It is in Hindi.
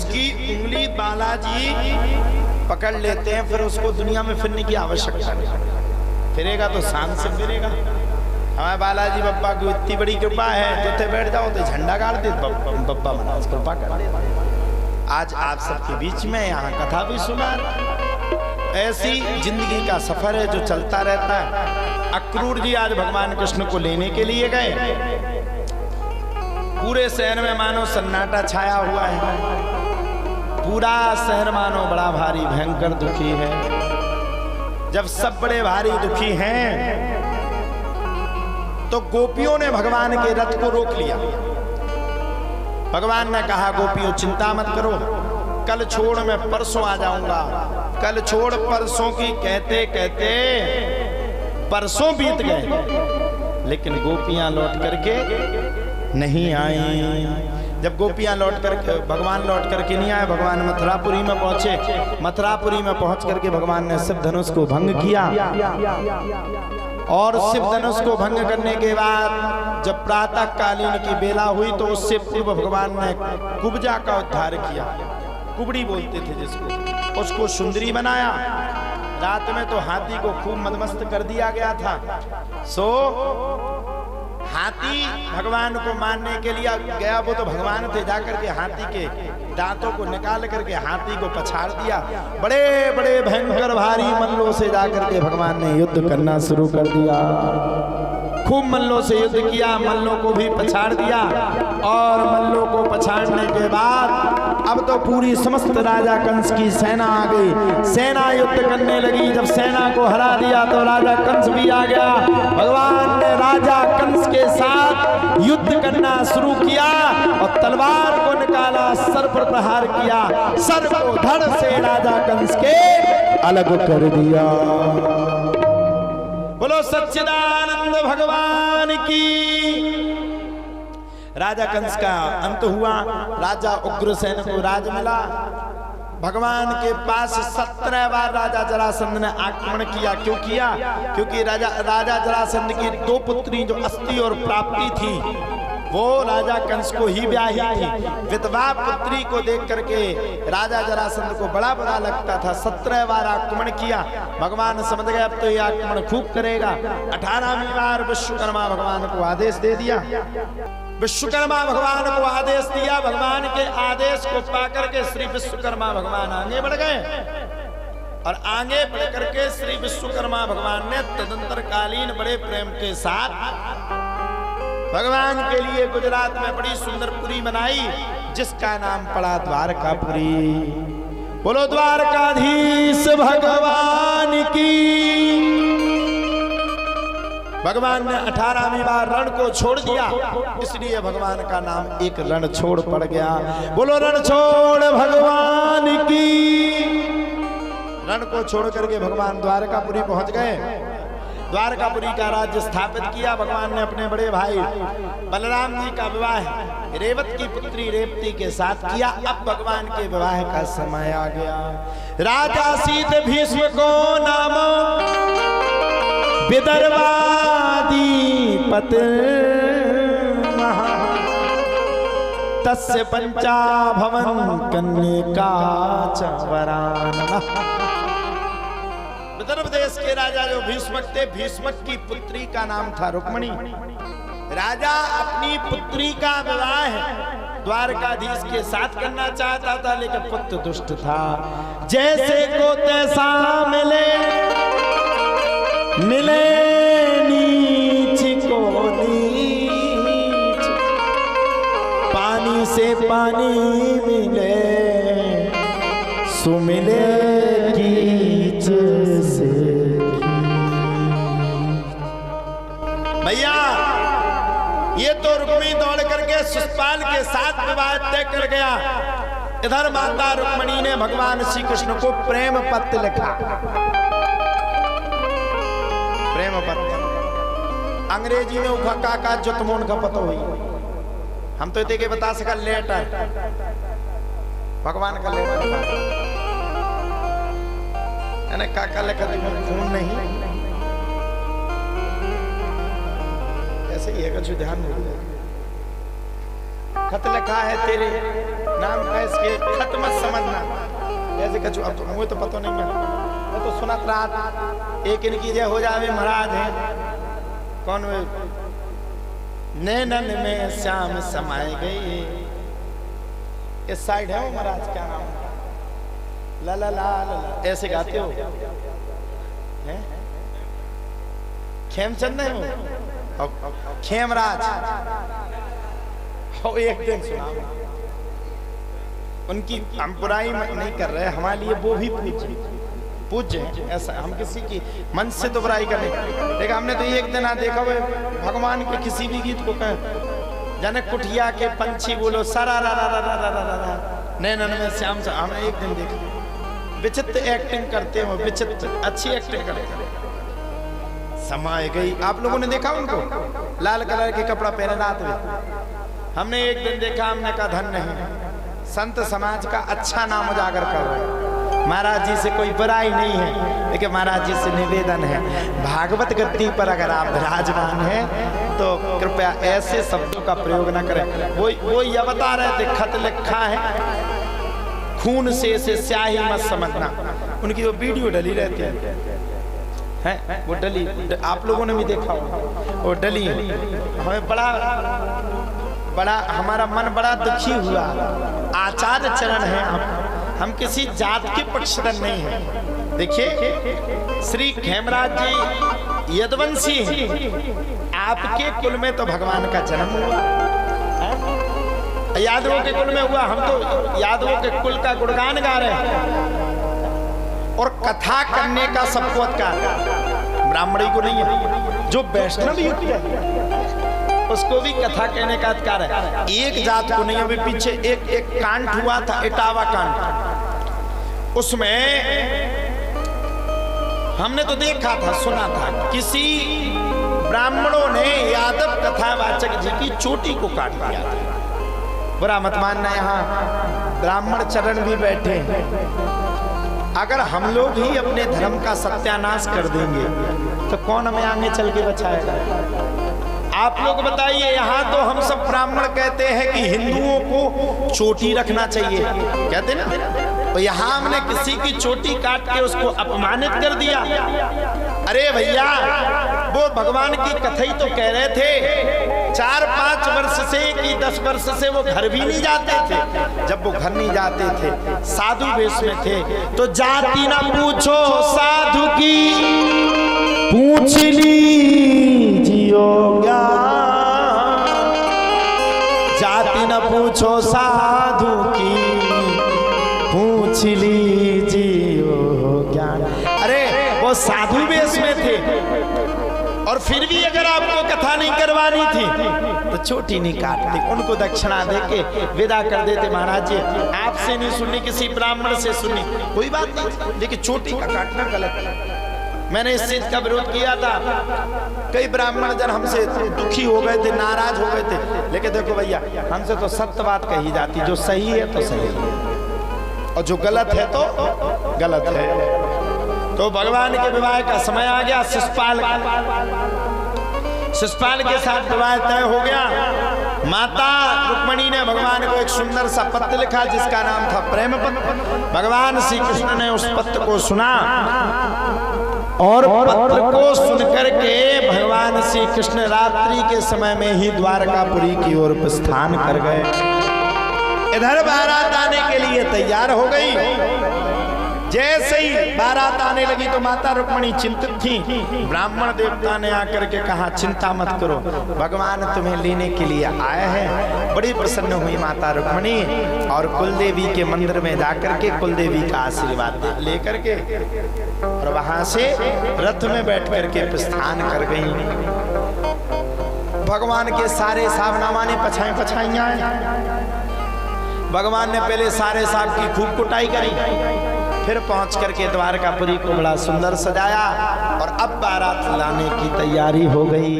जिसकी उंगली बालाजी पकड़ लेते हैं फिर उसको दुनिया में फिरने की आवश्यकता नहीं, फिरेगा तो शान से फिरेगा। हमारे बालाजी बप्पा की इतनी बड़ी कृपा है, जोते बैठ जाओ तो झंडा गाड़ दे, बप्पा महाराज कृपा कर दे। आज आप सबके बीच में यहाँ कथा भी सुना। ऐसी जिंदगी का सफर है जो चलता रहता है। अक्रूर जी आज भगवान कृष्ण को लेने के लिए गए। पूरे शहर में मानो सन्नाटा छाया हुआ है, पूरा शहर मानो बड़ा भारी भयंकर दुखी है। जब सब बड़े भारी दुखी हैं तो गोपियों ने भगवान के रथ को रोक लिया। भगवान ने कहा गोपियों चिंता मत करो, कल छोड़ मैं परसों आ जाऊंगा। कल छोड़ परसों की कहते कहते परसों बीत गए, लेकिन गोपियां लौट करके नहीं आई। जब गोपियां लौट करके भगवान लौट करके नहीं आए, भगवान मथुरापुरी में पहुंचे। मथुरापुरी में पहुंच करके भगवान ने शिव धनुष को भंग किया और शिव धनुष को भंग करने के बाद जब प्रातः कालीन की बेला हुई तो उससे पूर्व भगवान ने कुब्जा का उद्धार किया। कुबड़ी बोलते थे जिसको, उसको सुंदरी बनाया। रात में तो हाथी को खूब मदमस्त कर दिया गया था। सो हाथी भगवान को मारने के लिए गया, वो तो भगवान थे, जाकर के हाथी के दांतों को निकाल करके हाथी को पछाड़ दिया। बड़े बड़े भयंकर भारी मल्लों से जाकर के भगवान ने युद्ध करना शुरू कर दिया। खूब मल्लों से युद्ध किया, मल्लों को भी पछाड़ दिया। और मल्लों को पछाड़ने के बाद अब तो पूरी समस्त राजा कंस की सेना आ गई। सेना युद्ध करने लगी। जब सेना को हरा दिया तो राजा कंस भी आ गया। भगवान ने राजा कंस के साथ युद्ध करना शुरू किया और तलवार को निकाला, सर पर प्रहार किया, सर को धड़ से राजा कंस के अलग कर दिया। बोलो सच्चिदानंद भगवान की। राजा कंस का अंत हुआ। राजा उग्रसेन को राज मिला। भगवान के पास 17 बार राजा जरासंध ने आक्रमण किया। क्यों किया? क्योंकि राजा जरासंध की 2 पुत्री जो अस्ति और प्राप्ति थी वो राजा कंस को ही ब्याही थी। विधवा पुत्री को देख करके राजा जरासंध को बड़ा बुरा लगता था। 17 बार आक्रमण किया। भगवान समझ गए अब तो ये आक्रमण खूब करेगा। 18वीं बार विश्वकर्मा भगवान को आदेश दे दिया। विश्वकर्मा भगवान को आदेश दिया। भगवान के आदेश को पाकर के श्री विश्वकर्मा भगवान आगे बढ़ गए और आगे बढ़ करके श्री विश्वकर्मा भगवान ने तदंतर कालीन बड़े प्रेम के साथ भगवान के लिए गुजरात में बड़ी सुंदर पुरी बनाई जिसका नाम पड़ा द्वारकापुरी। बोलो द्वारकाधीश भगवान की। भगवान ने 18वीं बार रण को छोड़ दिया, इसलिए भगवान का नाम एक रण छोड़ पड़ गया। बोलो रण छोड़ भगवान की। रण को छोड़ करके भगवान द्वारकापुरी पहुंच गए। द्वारकापुरी का राज्य स्थापित किया। भगवान ने अपने बड़े भाई बलराम जी का विवाह रेवत की पुत्री रेवती के साथ किया। अब भगवान के विवाह का समय आ गया। राजा शीत भीष्म को नाम विदर्भाधिपति तस्य पंचा भवन कन्यका च वराननः। विदर्भ देश के राजा जो भीष्मक थे, भीष्मक की पुत्री का नाम था रुक्मणी। राजा अपनी पुत्री का विवाह द्वारकाधीश के साथ करना चाहता था, लेकिन पुत्र दुष्ट था। जैसे को तैसा मिले मिले नीच को नीच, पानी से पानी मिले सुमिले कीच से। भैया ये तो रुक्मिणी दौड़ करके शिशुपाल के साथ विवाह तय कर गया। इधर माता रुक्मिणी ने भगवान श्री कृष्ण को प्रेम पत्र लिखा। प्रेम पत्र अंग्रेजी में उखा काका जो तुमों का पता हुई, हम तो इतने बता सका लेटर, भगवान का लेटर है। काका लिखा खून नहीं, ऐसे ही है, कुछ ध्यान नहीं। खत लिखा है तेरे नाम का, इसके खत कछु अब तो मुझे तो पता नहीं है, मैं तो सुना रात एक इनकी जय हो जावे महाराज है कौन वे नैनन में श्याम समाये गए, इस साइड है वो महाराज क्या नाम ला ला ला ला ऐसे गाते हो हैं? खेमचंद है वो खेमराज हो, एक दिन सुना उनकी, हम बुराई नहीं कर रहे, हमारे लिए वो भी पूज्य है, ऐसा हम किसी की मन से तो बुराई करने, लेकिन हमने तो एक दिन देखा हुआ भगवान के किसी भी गीत को कह जाने कुटिया के पंछी बोलो सरा रा रा रा रा रा रा रा नैनन में श्याम से, हमने एक दिन देखा विचित्र एक्टिंग करते हो, विचित्र अच्छी एक्टिंग करते समाये गई। आप लोगों ने देखा उनको लाल कलर के कपड़ा पहने रात में, हमने एक दिन देखा, हमने कहा धन नहीं, संत समाज का अच्छा नाम उजागर कर रहे हैं। महाराज जी से कोई बुराई नहीं है, लेकिन महाराज जी से निवेदन है भागवत गद्दी पर अगर आप विराजमान हैं तो कृपया ऐसे शब्दों का प्रयोग न करें। वो यह बता रहे थे खत लिखा है खून से स्याही मत समझना, उनकी वो वीडियो डली रहती है वो डली, आप लोगों ने भी देखा होगा वो डली। हमें बड़ा हमारा मन बड़ा दुखी हुआ, आचार्य चरण है, हम किसी जात के पक्षधर नहीं है। देखिए श्री खेमराज जी यदुवंशी हैं, आपके कुल में तो भगवान का जन्म हुआ, यादवों के कुल में हुआ, हम तो यादवों के कुल का गुणगान गा रहे हैं, और कथा करने का सबको अधिकार ब्राह्मणी को नहीं है, जो वैष्णव युक्त है उसको भी कथा कहने का अधिकार है, एक जात को नहीं। अभी पीछे एक कांड हुआ था, इटावा कांड, उसमें हमने तो देखा था, सुना था, किसी ब्राह्मणों ने यादव कथावाचक जी की चोटी को काट दिया था। बुरा मत मानना, यहाँ ब्राह्मण चरण भी बैठे हैं, अगर हम लोग ही अपने धर्म का सत्यानाश कर देंगे तो कौन हमें आगे चल के बचाएगा? आप लोग बताइए, यहाँ तो हम सब ब्राह्मण कहते हैं कि हिंदुओं को चोटी रखना चाहिए, कहते ना, तो यहाँ हमने किसी की चोटी काट के उसको अपमानित कर दिया। अरे भैया, वो भगवान की कथा ही तो कह रहे थे, 4-5 वर्ष से कि 10 वर्ष से वो घर भी नहीं जाते थे। जब वो घर नहीं जाते थे, साधु वेश में थे, तो जाति ना पूछो साधु की, पूछ लीजियो ज्ञान, जाति न पूछो साधु की, पूछ लीजियो ज्ञान। अरे वो साधु वेश में थे, और फिर भी अगर आपको कथा नहीं करवानी थी तो चोटी नहीं काटते, उनको दक्षिणा देके विदा कर देते। महाराज जी आपसे नहीं सुननी, किसी ब्राह्मण से सुननी, कोई बात नहीं, लेकिन चोटी का काटना गलत है। मैंने इस चीज का विरोध किया था, कई ब्राह्मण जन हमसे दुखी हो गए थे, नाराज हो गए थे, लेकिन देखो भैया, हमसे तो सत्य बात कही जाती, जो सही है तो सही है, और जो गलत है तो गलत है। तो भगवान के विवाह का समय आ गया, शिशुपाल के साथ विवाह तय हो गया। माता रुक्मिणी ने भगवान को एक सुंदर सा पत्र लिखा जिसका नाम था प्रेम पत्र। भगवान श्री कृष्ण ने उस पत्र को सुना, और पत्र को सुनकर के भगवान श्री कृष्ण रात्रि के समय में ही द्वारकापुरी की ओर प्रस्थान कर गए। इधर बारात आने के लिए तैयार हो गई। जैसे ही बारात आने लगी तो माता रुक्मिणी चिंतित थी। ब्राह्मण देवता ने आकर के कहा, चिंता मत करो, भगवान तुम्हें लेने के लिए आए हैं। बड़ी प्रसन्न हुई माता रुक्मिणी, और कुलदेवी के मंदिर में जाकर के कुलदेवी का आशीर्वाद लेकर के और वहां से रथ में बैठ करके प्रस्थान कर गई। भगवान के सारे सावनामा ने पछाइयां हैं। भगवान ने पहले सारे साहब की खूब कुटाई करी, फिर पहुंच करके द्वारकापुरी को बड़ा सुंदर सजाया, और अब बारात लाने की तैयारी हो गई।